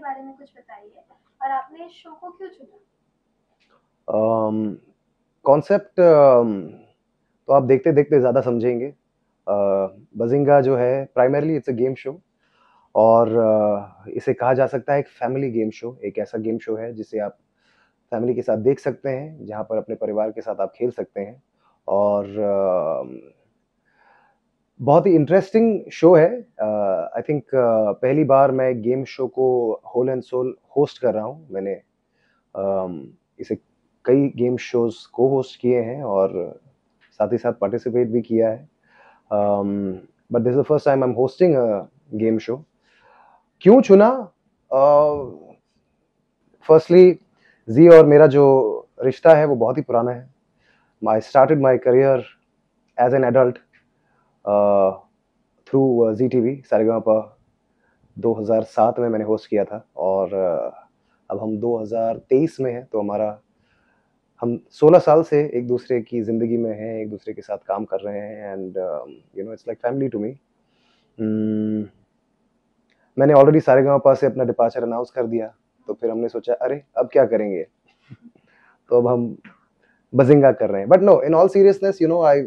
बारे में कुछ बताइए और आपने इस शो को क्यों चुना? कॉन्सेप्ट तो आप देखते देखते ज़्यादा समझेंगे। बजिंगा जो है primarily it's a game show और इसे कहा जा सकता है एक फैमिली गेम शो। एक ऐसा गेम शो है जिसे आप फैमिली के साथ देख सकते हैं, जहाँ पर अपने परिवार के साथ आप खेल सकते हैं और बहुत ही इंटरेस्टिंग शो है। आई थिंक पहली बार मैं गेम शो को होल एंड सोल होस्ट कर रहा हूँ। मैंने इसे कई गेम शोज को होस्ट किए हैं और साथ ही साथ पार्टिसिपेट भी किया है, but this is the first time I am hosting a game show. क्यों चुना? फर्स्टली जी और मेरा जो रिश्ता है वो बहुत ही पुराना है। I started my career as an adult through Zee TV Saregamapa. 2007 में मैंने होस्ट किया था और अब हम 2023 में हैं, तो हम 16 साल से एक दूसरे की ज़िंदगी में हैं, एक दूसरे के साथ काम कर रहे हैं and it's like family to me. मैंने ऑलरेडी सारेगामापा से अपना डिपार्चर अनाउंस कर दिया, तो फिर हमने सोचा अरे अब क्या करेंगे। तो अब हम बजिंगा कर रहे हैं। But no, in all seriousness, I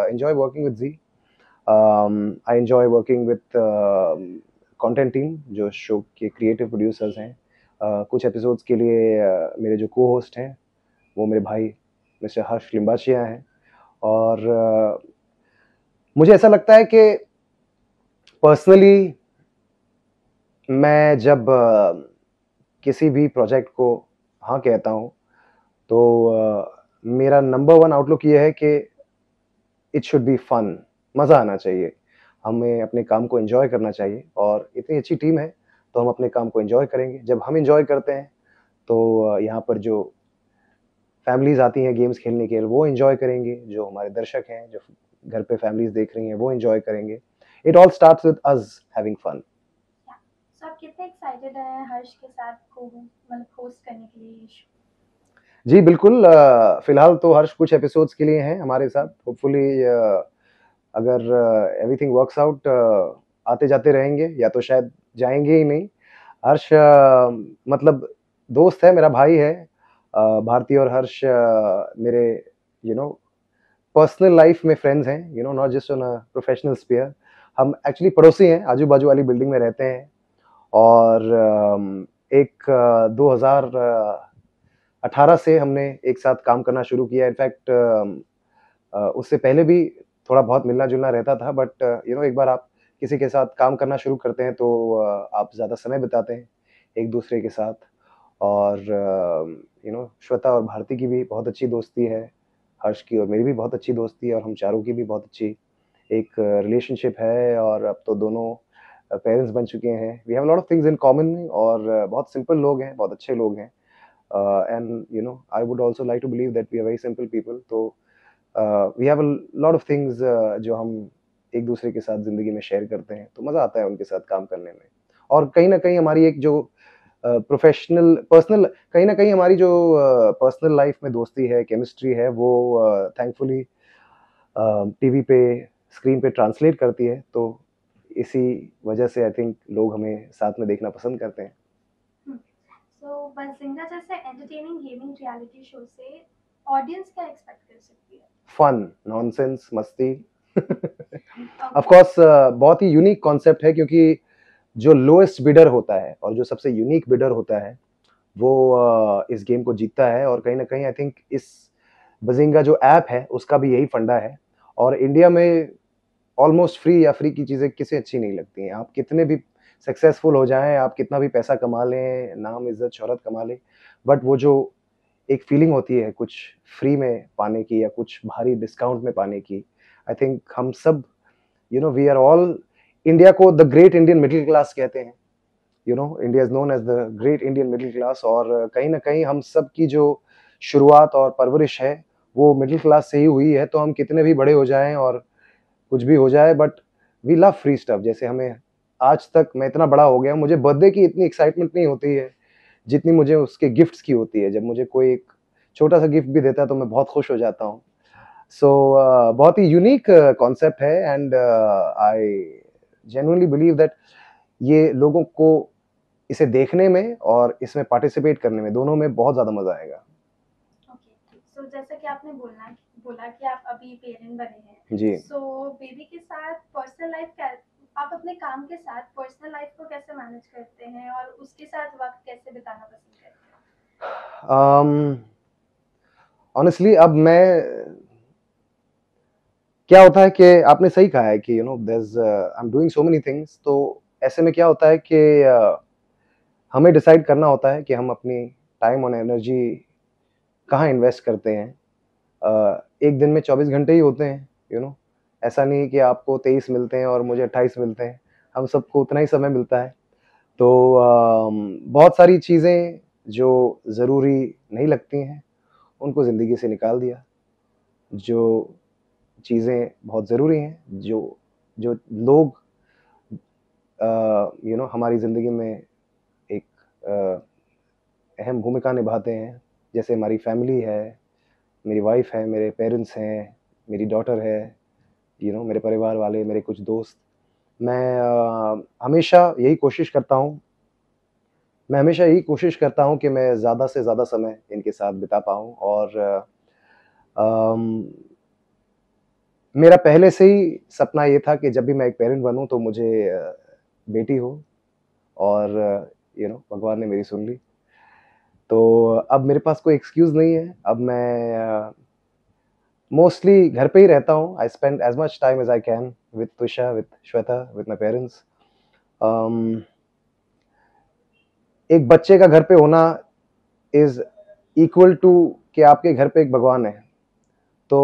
enjoy working with Zee. I enjoy working with content team, जो शो के क्रिएटिव प्रोड्यूसर्स हैं। कुछ एपिसोड्स के लिए मेरे जो को होस्ट हैं वो मेरे भाई मिस्टर हर्ष लिम्बाचिया हैं और मुझे ऐसा लगता है कि पर्सनली मैं जब किसी भी प्रोजेक्ट को हाँ कहता हूँ, तो मेरा नंबर वन आउटलुक ये है कि इट शुड बी फन। मज़ा आना चाहिए, हमें अपने काम को एंजॉय करना चाहिए और इतनी अच्छी टीम है तो हम अपने काम को एंजॉय करेंगे। जब हम एंजॉय करते हैं तो यहाँ पर जो फैमिलीज आती हैं गेम्स खेलने के लिए वो एंजॉय करेंगे, जो हमारे दर्शक हैं जो घर पे फैमिलीज देख रही हैं वो एंजॉय करेंगे। It all starts with us having fun. या सो आप कितने एक्साइटेड हैं हर्ष के साथ को मतलब होस्ट करने के लिए ये शो? जी बिल्कुल, फिलहाल तो हर्ष कुछ एपिसोड्स के लिए हैं हमारे साथ। होपफुली अगर एवरीथिंग वर्क्स आउट आते जाते रहेंगे, या तो शायद जाएंगे ही नहीं। हर्ष मतलब दोस्त है, मेरा भाई है। भारती और हर्ष मेरे यू नो पर्सनल लाइफ में फ्रेंड्स हैं, not just on a professional sphere. हम एक्चुअली पड़ोसी हैं, आजू बाजू वाली बिल्डिंग में रहते हैं और एक 2018 से हमने एक साथ काम करना शुरू किया। इनफैक्ट उससे पहले भी थोड़ा बहुत मिलना जुलना रहता था, बट एक बार आप किसी के साथ काम करना शुरू करते हैं तो आप ज़्यादा समय बिताते हैं एक दूसरे के साथ। और श्वेता और भारती की भी बहुत अच्छी दोस्ती है, हर्ष की और मेरी भी बहुत अच्छी दोस्ती है और हम चारों की भी बहुत अच्छी एक रिलेशनशिप है। और अब तो दोनों पेरेंट्स बन चुके हैं। We have lot of things in common और बहुत सिंपल लोग हैं, बहुत अच्छे लोग हैं। And I would also like to believe that we are very simple people. तो we have a lot of things जो हम एक दूसरे के साथ ज़िंदगी में शेयर करते हैं, तो मज़ा आता है उनके साथ काम करने में। और कहीं न कहीं हमारी एक जो प्रोफ़ेशनल पर्सनल कहीं न कहीं हमारी जो पर्सनल लाइफ़ में दोस्ती है, केमिस्ट्री है, वो थैंकफुली टीवी पे, स्क्रीन पे ट्रांसलेट करती है। तो इसी वजह से आई थिंक लोग हमें साथ में देखना पसंद करते हैं। सो बजिंगा जैसे एंटरटेनिंग गेमिंग रियलिटी शो से ऑडियंस क्या एक्सपेक्ट कर सकती है? फन, नॉनसेंस, मस्ती। Of okay. कोर्स बहुत ही यूनिक कॉन्सेप्ट है, क्योंकि जो लोएस्ट बिडर होता है और जो सबसे यूनिक बिडर होता है वो इस गेम को जीतता है। और कहीं न कहीं आई थिंक इस बजिंगा जो ऐप है उसका भी यही फंडा है। और इंडिया में ऑलमोस्ट फ्री या फ्री की चीज़ें किसे अच्छी नहीं लगती हैं। आप कितने भी सक्सेसफुल हो जाएँ, आप कितना भी पैसा कमा लें, नाम, इज़्ज़त, शोहरत कमा लें, बट वो जो एक फीलिंग होती है कुछ फ्री में पाने की या कुछ भारी डिस्काउंट में पाने की, आई थिंक हम सब वी आर ऑल इंडिया को the great Indian middle class कहते हैं। India is known as the great Indian middle class. और कहीं न कहीं हम सब की जो शुरुआत और परवरिश है, वो मिडिल क्लास से ही हुई है। तो हम कितने भी बड़े हो जाएँ और कुछ भी हो जाए, but we love free stuff. जैसे हमें आज तक, मैं इतना बड़ा हो गया हूँ, मुझे बर्थडे की इतनी एक्साइटमेंट नहीं होती है जितनी मुझे उसके गिफ्ट्स की होती है। जब मुझे कोई एक छोटा-सा गिफ्ट भी देता है तो मैं बहुत खुश हो जाता हूँ। सो बहुत ही यूनिक कॉन्सेप्ट है and I genuinely believe that ये लोगों को इसे देखने में और इसमें पार्टिसिपेट करने में, दोनों में बहुत ज़्यादा मज़ा आएगा। ओके, सो जैसा कि आपने बोला कि आप अभी पेरेंट बने हैं, जी। सो बेबी के साथ पर्सनल लाइफ क्या, आप अपने काम के साथ पर्सनल लाइफ को कैसे मैनेज करते हैं और उसके साथ वक्त कैसे बिताना पसंद करते हैं? ऑनेस्टली अब मैं, क्या होता है कि आपने सही कहा है कि I am doing so many things, तो ऐसे में क्या होता है कि हमें डिसाइड करना होता है कि हम अपनी टाइम और एनर्जी कहाँ इन्वेस्ट करते हैं। एक दिन में 24 घंटे ही होते हैं, ऐसा नहीं कि आपको 23 मिलते हैं और मुझे 28 मिलते हैं, हम सबको उतना ही समय मिलता है। तो बहुत सारी चीज़ें जो ज़रूरी नहीं लगती हैं उनको ज़िंदगी से निकाल दिया, जो चीज़ें बहुत ज़रूरी हैं, जो जो लोग हमारी ज़िंदगी में एक अहम भूमिका निभाते हैं, जैसे हमारी फैमिली है, मेरी वाइफ़ है, मेरे पेरेंट्स हैं, मेरी डॉटर है, मेरे परिवार वाले, मेरे कुछ दोस्त। मैं हमेशा यही कोशिश करता हूँ मैं हमेशा यही कोशिश करता हूँ कि मैं ज़्यादा से ज़्यादा समय इनके साथ बिता पाऊँ, और अम, मेरा पहले से ही सपना ये था कि जब भी मैं एक पेरेंट बनूँ तो मुझे बेटी हो, और भगवान ने मेरी सुन ली। तो अब मेरे पास कोई एक्सक्यूज़ नहीं है, अब मैं मोस्टली घर पे ही रहता हूँ। I spend as much time as I can with Tusha, with Shweta, with my parents. Um, एक बच्चे का घर पे होना इज़ इक्वल टू कि आपके घर पे एक भगवान है। तो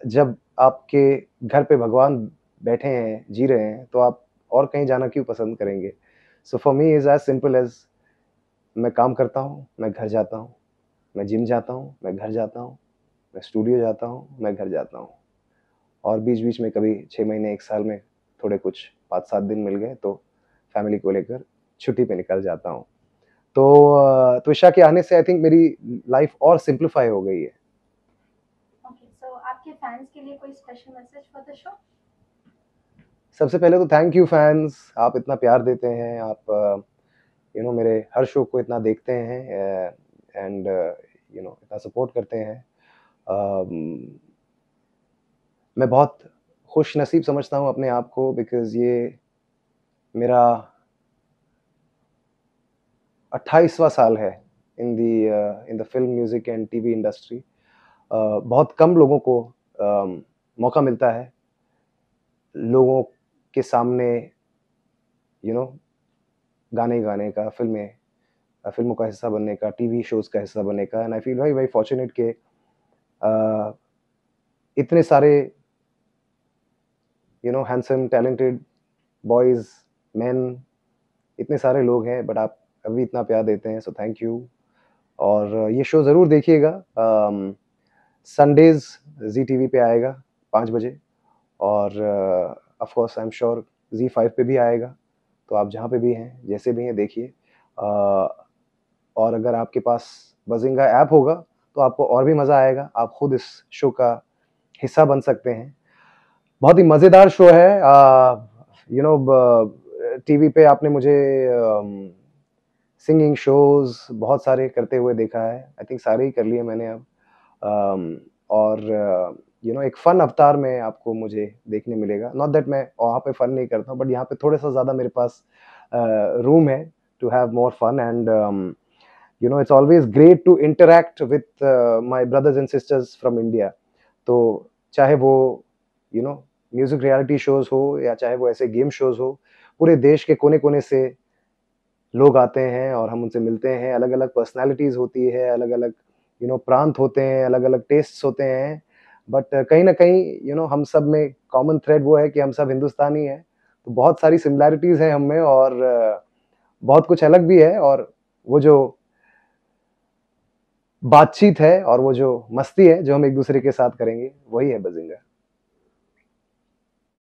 जब आपके घर पे भगवान बैठे हैं, जी रहे हैं, तो आप और कहीं जाना क्यों पसंद करेंगे? So for me is as simple as, मैं काम करता हूँ, मैं घर जाता हूँ, मैं जिम जाता हूँ, मैं घर जाता हूँ, मैं स्टूडियो जाता हूँ, मैं घर जाता हूँ, और बीच-बीच में कभी 6 महीने, 1 साल में थोड़े कुछ 5-7 दिन मिल गए तो फैमिली को लेकर छुट्टी पे निकल जाता हूँ। तो त्विषा के आने से आई थिंक मेरी लाइफ़ और सिम्प्लीफाई हो गई है। ओके, सो आपके फैंस के लिए कोई special message for the show? सबसे पहले तो थैंक यू फैन्स, आप इतना प्यार देते हैं, आप मेरे हर शो को इतना देखते हैं, एंड इतना सपोर्ट करते हैं। अम, मैं बहुत खुशनसीब समझता हूँ अपने आप को, बिकॉज़ ये मेरा 28वां साल है in the film, music and TV industry. बहुत कम लोगों को मौका मिलता है लोगों के सामने यू नो गाने गाने का, फ़िल्मों का हिस्सा बनने का, टीवी शोज़ का हिस्सा बनने का, and I feel very very fortunate कि अ, इतने सारे हैंडसम टैलेंटेड बॉयज़, मेन, इतने सारे लोग हैं, बट आप अभी इतना प्यार देते हैं, सो थैंक यू। और ये शो ज़रूर देखिएगा। संडेज़ ज़ी टीवी पे आएगा 5 बजे, और of course I am sure Zee5 पे भी आएगा। तो आप जहाँ पे भी हैं, जैसे भी हैं, देखिए। और अगर आपके पास बज़िंगा ऐप होगा, तो आपको और भी मज़ा आएगा। आप खुद इस शो का हिस्सा बन सकते हैं। बहुत ही मज़ेदार शो है। टीवी पे आपने मुझे सिंगिंग शोज़ बहुत सारे करते हुए देखा है। आई थिंक सारे ही कर लिए मैंने अब। और एक फ़न अवतार में आपको मुझे देखने मिलेगा। नॉट दैट मैं वहाँ पे फ़न नहीं करता हूँ, बट यहाँ पे थोड़ा-सा ज़्यादा मेरे पास रूम है to have more fun, and it's always great to interact with my brothers and sisters from India. तो चाहे वो म्यूज़िक रियलिटी शोज़ हो, या चाहे वो ऐसे गेम शोज़ हो, पूरे देश के कोने-कोने से लोग आते हैं और हम उनसे मिलते हैं। अलग-अलग पर्सनैलिटीज़ होती है, अलग-अलग प्रांत होते हैं, अलग-अलग टेस्ट्स होते हैं, बट कहीं न कहीं हम सब में कॉमन थ्रेड वो है कि हम सब हिंदुस्तानी हैं। तो बहुत सारी सिमिलैरिटीज़ हैं हम में, और बहुत कुछ अलग भी है, और वो जो बातचीत है और वो जो मस्ती है, जो हम एक-दूसरे के साथ करेंगे, वही है बज़िंगा।